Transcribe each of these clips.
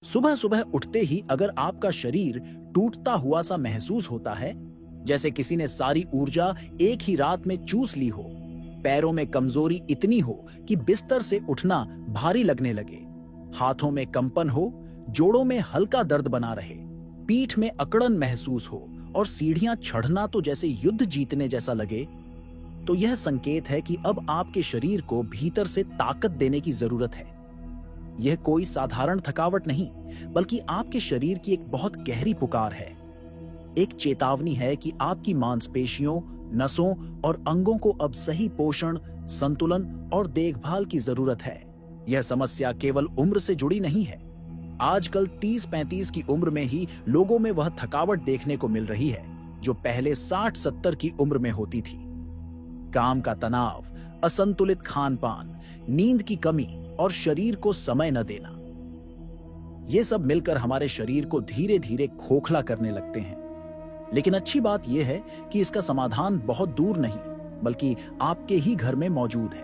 सुबह सुबह उठते ही अगर आपका शरीर टूटता हुआ सा महसूस होता है, जैसे किसी ने सारी ऊर्जा एक ही रात में चूस ली हो, पैरों में कमजोरी इतनी हो कि बिस्तर से उठना भारी लगने लगे, हाथों में कंपन हो, जोड़ों में हल्का दर्द बना रहे, पीठ में अकड़न महसूस हो और सीढ़ियां चढ़ना तो जैसे युद्ध जीतने जैसा लगे, तो यह संकेत है कि अब आपके शरीर को भीतर से ताकत देने की जरूरत है। यह कोई साधारण थकावट नहीं, बल्कि आपके शरीर की एक बहुत गहरी पुकार है। एक चेतावनी है कि आपकी मांसपेशियों, नसों और अंगों को अब सही पोषण, संतुलन और देखभाल की जरूरत है। यह समस्या केवल उम्र से जुड़ी नहीं है। आजकल 30-35 की उम्र में ही लोगों में वह थकावट देखने को मिल रही है जो पहले 60-70 की उम्र में होती थी। काम का तनाव, असंतुलित खान पान, नींद की कमी और शरीर को समय न देना, ये सब मिलकर हमारे शरीर को धीरे धीरे खोखला करने लगते हैं। लेकिन अच्छी बात यह है कि इसका समाधान बहुत दूर नहीं, बल्कि आपके ही घर में मौजूद है।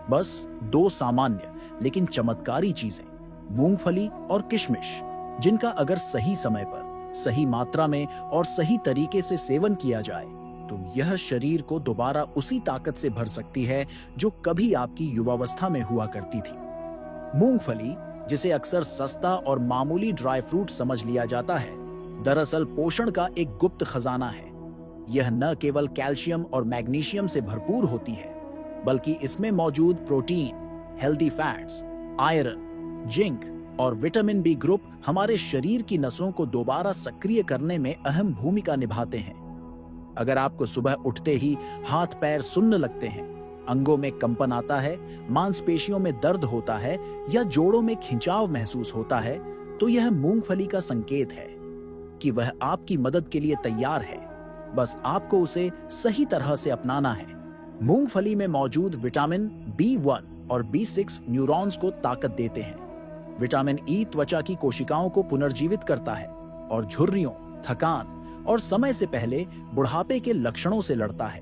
बस दो सामान्य लेकिन चमत्कारी चीजें, मूंगफली और किशमिश, जिनका अगर सही समय पर, सही मात्रा में और सही तरीके से सेवन किया जाए तो यह शरीर को दोबारा उसी ताकत से भर सकती है जो कभी आपकी युवावस्था में हुआ करती थी। मूंगफली, जिसे अक्सर सस्ता और मामूली ड्राई फ्रूट समझ लिया जाता है, दरअसल पोषण का एक गुप्त खजाना है। यह न केवल कैल्शियम और मैग्नीशियम से भरपूर होती है, बल्कि इसमें मौजूद protein, healthy fats, iron, zinc और विटामिन बी ग्रुप हमारे शरीर की नसों को दोबारा सक्रिय करने में अहम भूमिका निभाते हैं। अगर आपको सुबह उठते ही हाथ पैर सुन्न लगते हैं, अंगों में कंपन आता है, मांसपेशियों में दर्द होता है या जोड़ों में खिंचाव महसूस होता है, तो यह मूंगफली का संकेत है कि वह आपकी मदद के लिए तैयार है। बस आपको उसे सही तरह से अपनाना है। मूंगफली में मौजूद विटामिन B1 और B6 न्यूरॉन्स को ताकत देते हैं। विटामिन ई त्वचा की कोशिकाओं को पुनर्जीवित करता है और झुर्रियों, थकान और समय से पहले बुढ़ापे के लक्षणों से लड़ता है।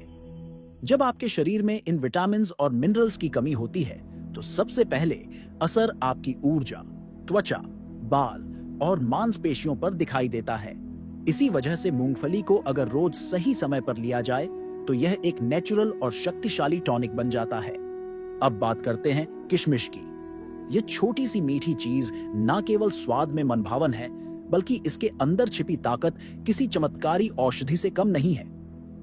जब आपके शरीर में इन विटामिन्स और मिनरल्स की कमी होती है तो सबसे पहले असर आपकी ऊर्जा, त्वचा, बाल और मांसपेशियों पर दिखाई देता है। इसी वजह से मूंगफली को अगर रोज सही समय पर लिया जाए तो यह एक नेचुरल और शक्तिशाली टॉनिक बन जाता है। अब बात करते हैं किशमिश की। यह छोटी सी मीठी चीज न केवल स्वाद में मनभावन है, बल्कि इसके अंदर छिपी ताकत किसी चमत्कारी औषधि से कम नहीं है।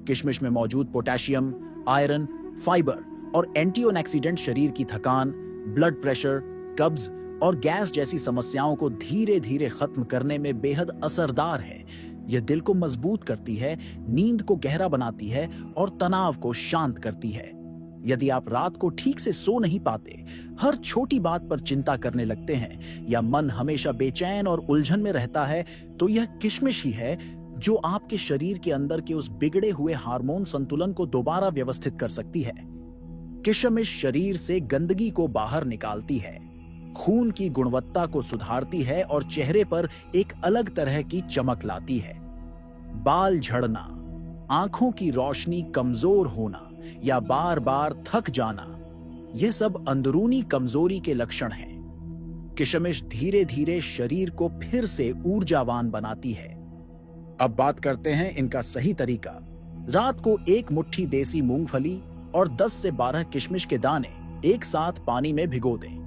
किशमिश में मौजूद पोटेशियम, आयरन, फाइबर और एंटीऑक्सीडेंट शरीर की थकान, ब्लड प्रेशर, कब्ज और गैस जैसी समस्याओं को धीरे धीरे खत्म करने में बेहद असरदार है। यह दिल को मजबूत करती है, नींद को गहरा बनाती है और तनाव को शांत करती है। यदि आप रात को ठीक से सो नहीं पाते, हर छोटी बात पर चिंता करने लगते हैं या मन हमेशा बेचैन और उलझन में रहता है, तो यह किशमिश ही है जो आपके शरीर के अंदर के उस बिगड़े हुए हार्मोन संतुलन को दोबारा व्यवस्थित कर सकती है। किशमिश शरीर से गंदगी को बाहर निकालती है, खून की गुणवत्ता को सुधारती है और चेहरे पर एक अलग तरह की चमक लाती है। बाल झड़ना, आंखों की रोशनी कमजोर होना या बार बार थक जाना, ये सब अंदरूनी कमजोरी के लक्षण हैं। किशमिश धीरे धीरे शरीर को फिर से ऊर्जावान बनाती है। अब बात करते हैं इनका सही तरीका। रात को एक मुट्ठी देसी मूंगफली और 10 से 12 किशमिश के दाने एक साथ पानी में भिगो दें।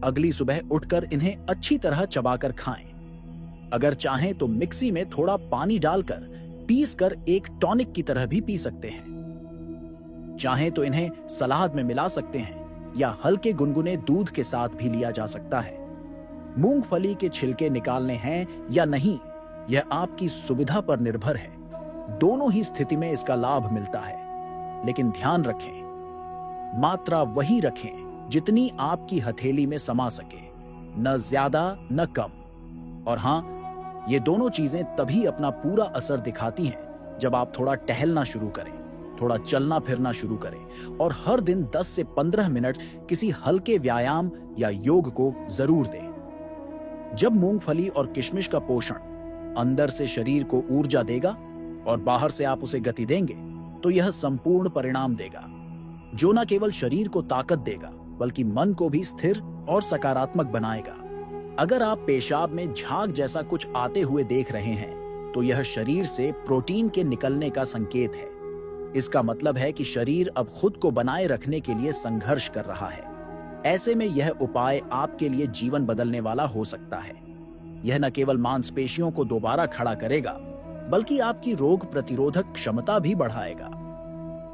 अगली सुबह उठकर इन्हें अच्छी तरह चबाकर खाएं। अगर चाहें तो मिक्सी में थोड़ा पानी डालकर पीसकर एक टॉनिक की तरह भी पी सकते हैं। चाहें तो इन्हें सलाद में मिला सकते हैं या हल्के गुनगुने दूध के साथ भी लिया जा सकता है। मूंगफली के छिलके निकालने हैं या नहीं, यह आपकी सुविधा पर निर्भर है। दोनों ही स्थिति में इसका लाभ मिलता है। लेकिन ध्यान रखें, मात्रा वही रखें जितनी आपकी हथेली में समा सके, न ज्यादा न कम। और हाँ, ये दोनों चीजें तभी अपना पूरा असर दिखाती हैं जब आप थोड़ा टहलना शुरू करें, थोड़ा चलना फिरना शुरू करें और हर दिन 10 से 15 मिनट किसी हल्के व्यायाम या योग को जरूर दें। जब मूंगफली और किशमिश का पोषण अंदर से शरीर को ऊर्जा देगा और बाहर से आप उसे गति देंगे, तो यह संपूर्ण परिणाम देगा जो न केवल शरीर को ताकत देगा, बल्कि मन को भी स्थिर और सकारात्मक बनाएगा। अगर आप पेशाब में झाग जैसा कुछ आते हुए देख रहे हैं, तो यह शरीर से प्रोटीन के निकलने का संकेत है। इसका मतलब है कि शरीर अब खुद को बनाए रखने के लिए संघर्ष कर रहा है। ऐसे में यह उपाय आपके लिए जीवन बदलने वाला हो सकता है। यह न केवल मांसपेशियों को दोबारा खड़ा करेगा, बल्कि आपकी रोग प्रतिरोधक क्षमता भी बढ़ाएगा।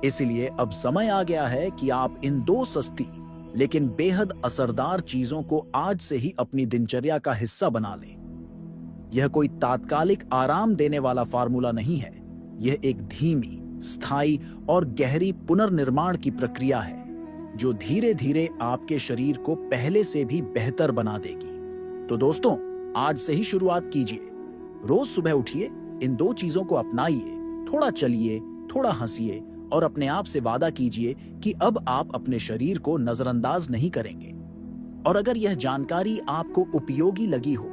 इसलिए अब समय आ गया है कि आप इन दो सस्ती लेकिन बेहद असरदार चीजों को आज से ही अपनी दिनचर्या का हिस्सा बना लें। यह कोई तात्कालिक आराम देने वाला फार्मूला नहीं है। यह एक धीमी, स्थायी और गहरी पुनर्निर्माण की प्रक्रिया है, जो धीरे धीरे आपके शरीर को पहले से भी बेहतर बना देगी। तो दोस्तों, आज से ही शुरुआत कीजिए। रोज सुबह उठिए, इन दो चीजों को अपनाइए, थोड़ा चलिए, थोड़ा हंसिए और अपने आप से वादा कीजिए कि अब आप अपने शरीर को नजरअंदाज नहीं करेंगे। और अगर यह जानकारी आपको उपयोगी लगी हो,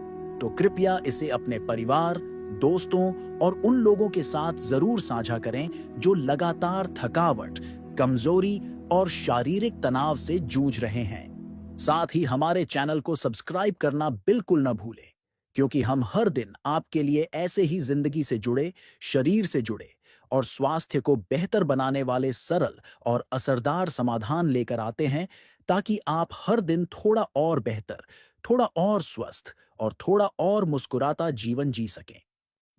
तो कृपया इसे अपने परिवार, दोस्तों और उन लोगों के साथ जरूर साझा करें जो लगातार थकावट, कमजोरी और शारीरिक तनाव से जूझ रहे हैं। साथ ही हमारे चैनल को सब्सक्राइब करना बिल्कुल न भूलें, क्योंकि हम हर दिन आपके लिए ऐसे ही जिंदगी से जुड़े, शरीर से जुड़े और स्वास्थ्य को बेहतर बनाने वाले सरल और असरदार समाधान लेकर आते हैं, ताकि आप हर दिन थोड़ा और बेहतर, थोड़ा और स्वस्थ और थोड़ा और मुस्कुराता जीवन जी सकें।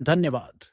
धन्यवाद।